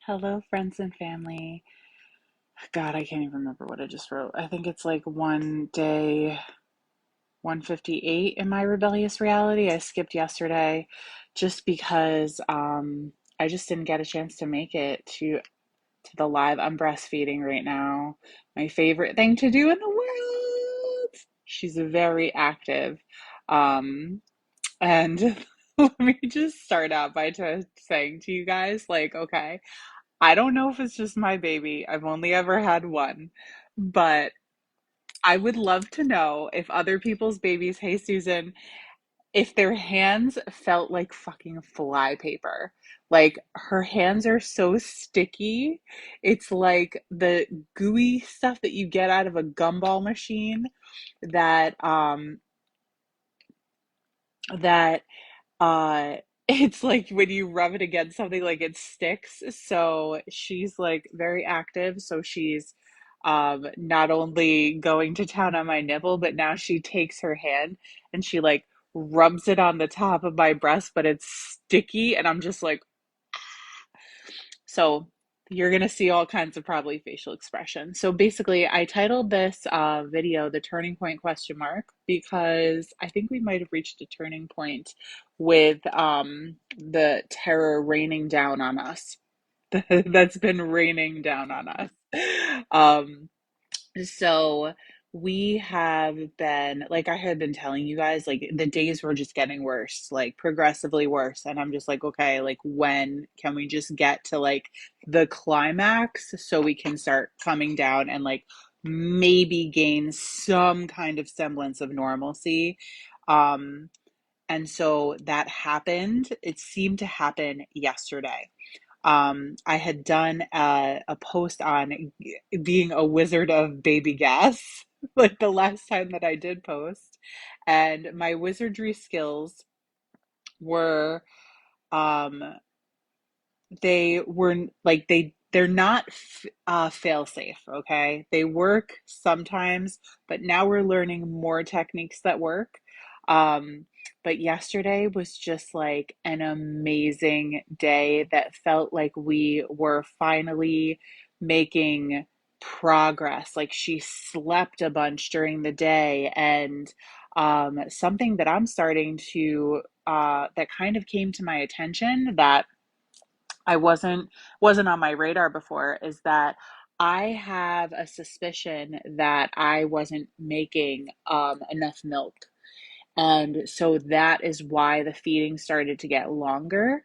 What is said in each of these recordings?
Hello, friends and family. God, I can't even remember what I just wrote. I think it's like one day 158 in my rebellious reality. I skipped yesterday just because I just didn't get a chance to make it to the live. I'm breastfeeding right now. My favorite thing to do in the world. She's very active. Um, and let me just start out by saying to you guys, like, okay. I don't know if it's just my baby. I've only ever had one, but I would love to know if other people's babies, hey Susan, if their hands felt like fucking flypaper. Like her hands are so sticky. It's like the gooey stuff that you get out of a gumball machine that that it's like when you rub it against something, like it sticks. So she's like very active. So she's not only going to town on my nipple, but now she takes her hand and she like rubs it on the top of my breast, but it's sticky, and I'm just like, so you're gonna see all kinds of probably facial expression. So basically, I titled this video "The Turning Point?" question mark because I think we might have reached a turning point with the terror raining down on us. That's been raining down on us. Um, so we have been, like I had been telling you guys, like the days were just getting worse, like progressively worse. And I'm just like, okay, like when can we just get to like the climax so we can start coming down and like maybe gain some kind of semblance of normalcy. Um, and so that happened. It seemed to happen yesterday. I had done a post on being a wizard of baby gas, like the last time that I did post. And my wizardry skills were, um, they were like they're not fail safe, okay? They work sometimes, but now we're learning more techniques that work. But yesterday was just like an amazing day that felt like we were finally making progress. Like she slept a bunch during the day, and something that I'm starting to that kind of came to my attention that I wasn't on my radar before is that I have a suspicion that I wasn't making enough milk. And so that is why the feeding started to get longer.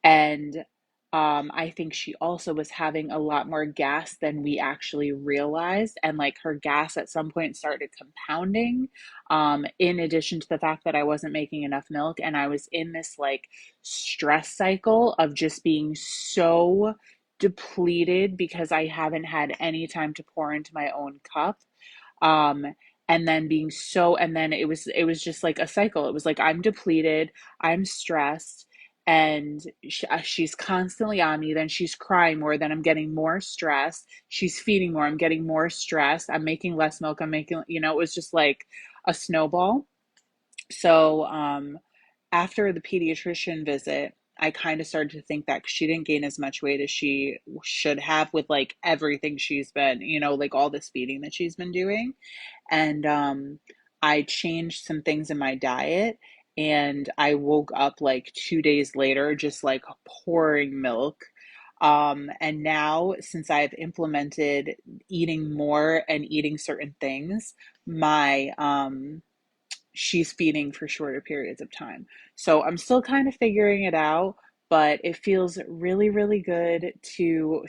And I think she also was having a lot more gas than we actually realized. And like her gas at some point started compounding, in addition to the fact that I wasn't making enough milk. And I was in this like stress cycle of just being so depleted because I haven't had any time to pour into my own cup. um and then being so, and then it was just like a cycle. It was like I'm depleted, I'm stressed, and she's constantly on me. Then she's crying more, then I'm getting more stressed. She's feeding more, I'm getting more stressed. I'm making less milk, I'm making, it was just like a snowball. So after the pediatrician visit, I kind of started to think that she didn't gain as much weight as she should have with like everything she's been, like all this feeding that she's been doing. And I changed some things in my diet, and I woke up like 2 days later just like pouring milk. And now, since I've implemented eating more and eating certain things, my she's feeding for shorter periods of time. So I'm still kind of figuring it out, but it feels really, really good to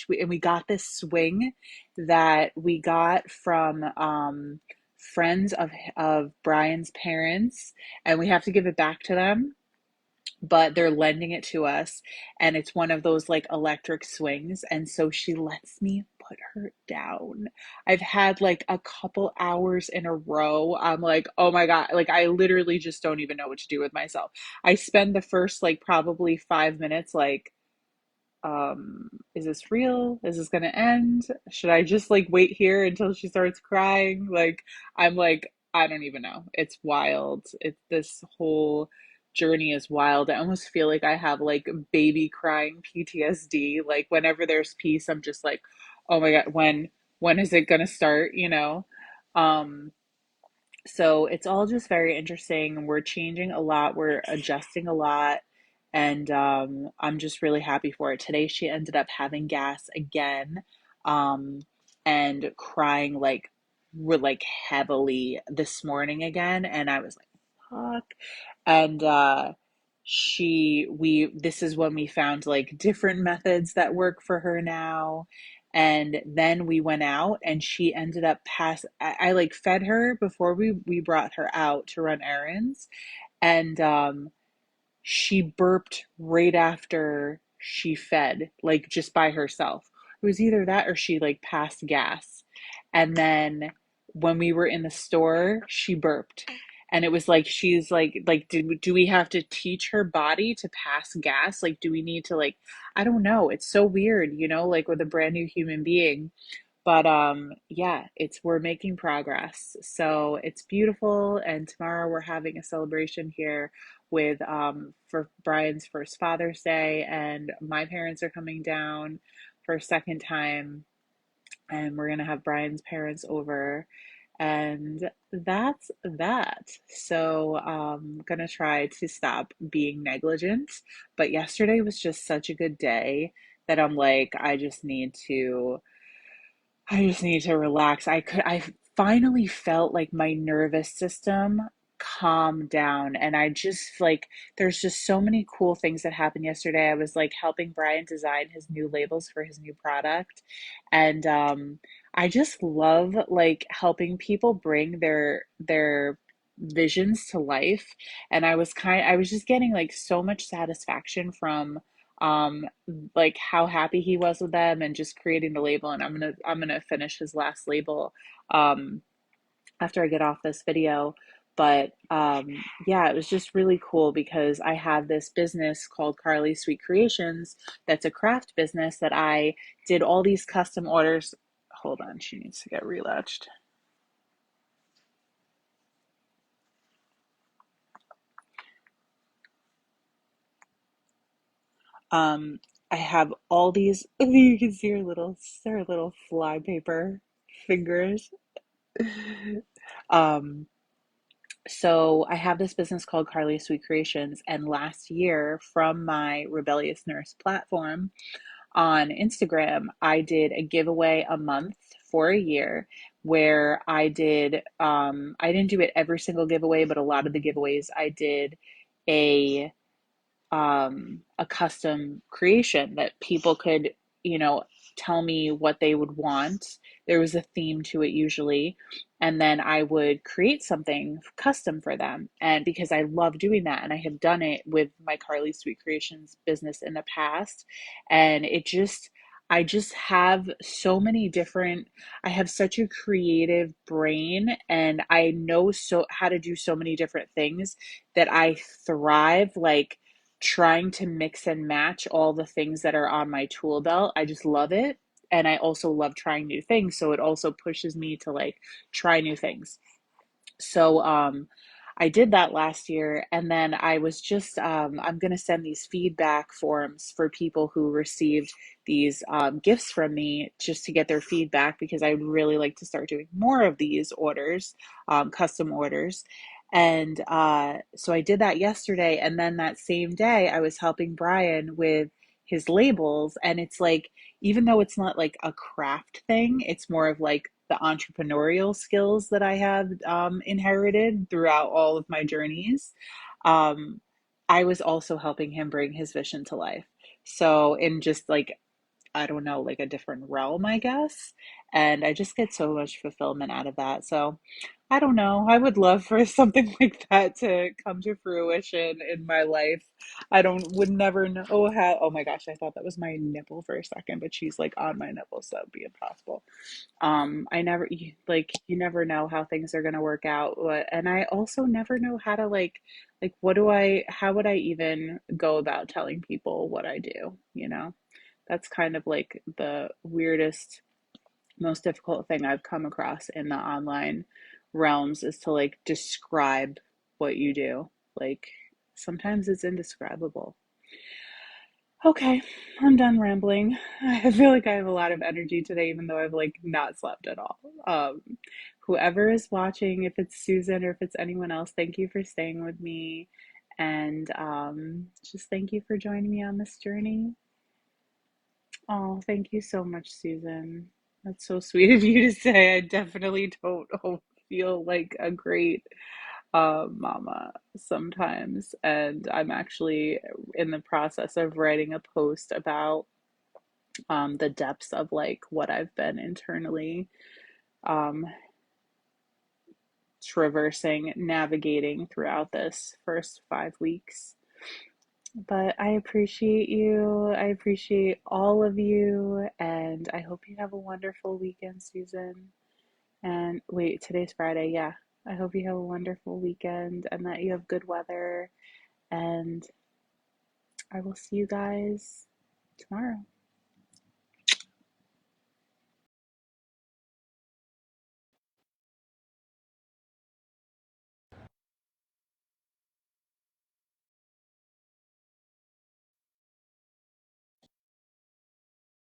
and we got this swing that we got from friends of Brian's parents, and we have to give it back to them, but they're lending it to us, and it's one of those like electric swings, and so she lets me put her down. I've had like a couple hours in a row. I'm like, oh my God, like I literally just don't even know what to do with myself. I spend the first like probably 5 minutes like, is this real? Is this gonna end? Should I just like wait here until she starts crying? Like I'm like, I don't even know. It's wild. It's this whole journey is wild. I almost feel like I have like baby crying PTSD. Like whenever there's peace, I'm just like, oh my God, when is it gonna start, you know? Um, so it's all just very interesting. We're changing a lot, we're adjusting a lot, and I'm just really happy for it. Today she ended up having gas again, um, and crying like we're like heavily this morning again, and I was like, fuck. And she we this is when we found like different methods that work for her now. And then we went out and she ended up I like fed her before we brought her out to run errands. And she burped right after she fed, like just by herself. It was either that or she like passed gas. And then when we were in the store, she burped. And it was like she's like do we have to teach her body to pass gas? Like do we need to like I don't know. It's so weird, you know, like with a brand new human being. But yeah, it's we're making progress. So it's beautiful, and tomorrow we're having a celebration here with for Brian's first Father's Day, and my parents are coming down for a second time, and we're gonna have Brian's parents over, and that's that. So gonna try to stop being negligent, but yesterday was just such a good day that I'm like I just need to relax. I finally felt like my nervous system calm down. And I just like, there's just so many cool things that happened yesterday. I was like helping Brian design his new labels for his new product. And I just love like helping people bring their visions to life. And I was just getting like so much satisfaction from um like how happy he was with them and just creating the label. And I'm gonna finish his last label um after I get off this video. But yeah, it was just really cool because I have this business called Carly Sweet Creations that's a craft business that I did all these custom orders. Hold on, she needs to get relatched. Um, I have all these, you can see her little flypaper fingers. Um, So I have this business called Carly Sweet Creations, and last year from my Rebellious Nurse platform on Instagram, I did a giveaway a month for a year where I didn't do it every single giveaway, but a lot of the giveaways I did a a custom creation that people could, you know, tell me what they would want. There was a theme to it usually, and then I would create something custom for them. And because I love doing that, and I have done it with my Carly Sweet Creations business in the past, and I just have so many different, I have such a creative brain, and I know so how to do so many different things that I thrive like trying to mix and match all the things that are on my tool belt. I just love it. And I also love trying new things. So it also pushes me to like try new things. So I did that last year, and then I was just I'm gonna send these feedback forms for people who received these gifts from me just to get their feedback because I would really like to start doing more of these orders, custom orders. And so I did that yesterday, and then that same day I was helping Brian with his labels, and it's like even though it's not like a craft thing, it's more of like the entrepreneurial skills that I have inherited throughout all of my journeys. Um, I was also helping him bring his vision to life. So, in just like I don't know, like a different realm, I guess. And I just get so much fulfillment out of that. So I don't know. I would love for something like that to come to fruition in my life. I don't would never know how. Oh my gosh, I thought that was my nipple for a second, but she's like on my nipple, so that'd be impossible. I never you never know how things are gonna work out. And I also never know how to like what do I how would I even go about telling people what I do, you know? That's kind of like the weirdest, most difficult thing I've come across in the online realms is to like describe what you do. Like, Sometimes it's indescribable. Okay, I'm done rambling. I feel like I have a lot of energy today, even though I've like not slept at all. Whoever is watching, if it's Susan or if it's anyone else, thank you for staying with me. And just thank you for joining me on this journey. Oh, thank you so much, Susan. That's so sweet of you to say. I definitely don't feel like a great mama sometimes. And I'm actually in the process of writing a post about the depths of like what I've been internally um, traversing, navigating throughout this first 5 weeks. But I appreciate you. I appreciate all of you. And I hope you have a wonderful weekend, Susan. And wait, today's Friday. Yeah. I hope you have a wonderful weekend and that you have good weather. And I will see you guys tomorrow.